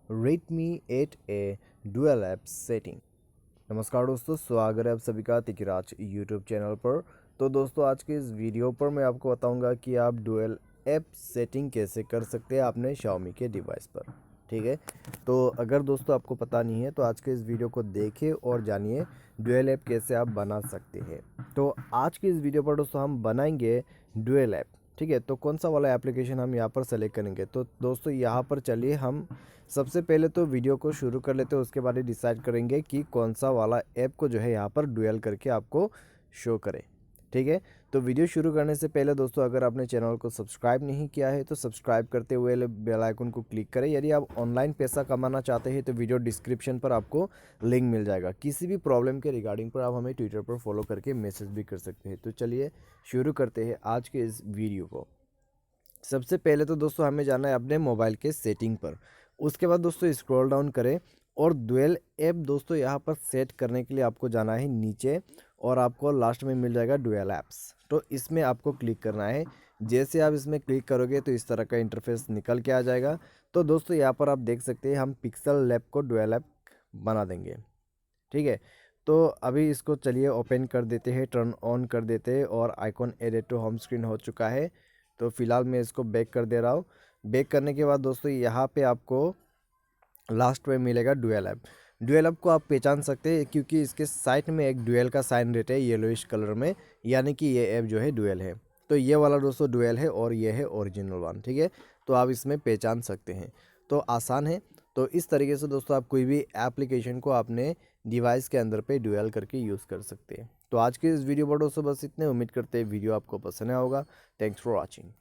Redmi 8A dual app setting. नमस्कार दोस्तों, स्वागत है आप सभी का तिकराज यूट्यूब चैनल पर। तो दोस्तों, आज के इस वीडियो पर मैं आपको बताऊंगा कि आप डुअल ऐप सेटिंग कैसे कर सकते हैं अपने Xiaomi के डिवाइस पर। ठीक है, तो अगर दोस्तों आपको पता नहीं है तो आज के इस वीडियो को देखें और जानिए डुअल ऐप कैसे आप बना सकते हैं। तो आज के इस वीडियो पर दोस्तों हम बनाएंगे डुअल ऐप। ठीक है, तो कौन सा वाला एप्लीकेशन हम यहाँ पर सेलेक्ट करेंगे। तो दोस्तों यहाँ पर चलिए हम सबसे पहले तो वीडियो को शुरू कर लेते हैं, उसके बाद ही डिसाइड करेंगे कि कौन सा वाला ऐप को जो है यहाँ पर डुअल करके आपको शो करे। ठीक है, तो वीडियो शुरू करने से पहले दोस्तों अगर आपने चैनल को सब्सक्राइब नहीं किया है तो सब्सक्राइब करते हुए बेल आइकन को क्लिक करें। यदि आप ऑनलाइन पैसा कमाना चाहते हैं तो वीडियो डिस्क्रिप्शन पर आपको लिंक मिल जाएगा। किसी भी प्रॉब्लम के रिगार्डिंग पर आप हमें ट्विटर पर फॉलो करके मैसेज भी कर सकते हैं। तो चलिए शुरू करते हैं आज के इस वीडियो को। सबसे पहले तो दोस्तों हमें जाना है अपने मोबाइल के सेटिंग पर। उसके बाद दोस्तों स्क्रॉल डाउन करें और डुअल ऐप दोस्तों यहाँ पर सेट करने के लिए आपको जाना है नीचे और आपको लास्ट में मिल जाएगा डुअल ऐप्स। तो इसमें आपको क्लिक करना है। जैसे आप इसमें क्लिक करोगे तो इस तरह का इंटरफेस निकल के आ जाएगा। तो दोस्तों यहाँ पर आप देख सकते हैं हम पिक्सल लैब को डुअल ऐप बना देंगे। ठीक है, तो अभी इसको चलिए ओपन कर देते हैं, टर्न ऑन कर देते हैं और icon added to home screen हो चुका है। तो फिलहाल मैं इसको बैक कर दे रहा हूँ। बैक करने के बाद दोस्तों यहाँ पे आपको लास्ट में मिलेगा डुअल ऐप। डुअल ऐप को आप पहचान सकते हैं क्योंकि इसके साइड में एक डुअल का साइन रहता है येलोइश कलर में, यानी कि ये ऐप जो है डुअल है। तो ये वाला दोस्तों डुअल है और ये है ओरिजिनल वन। ठीक है, तो आप इसमें पहचान सकते हैं। तो आसान है। तो इस तरीके से दोस्तों आप कोई भी एप्लीकेशन को अपने डिवाइस के अंदर पे डुअल करके यूज़ कर सकते हैं। तो आज के इस वीडियो पर दोस्तों बस इतने। उम्मीद करते हैं वीडियो आपको पसंद आया होगा। Thanks for watching.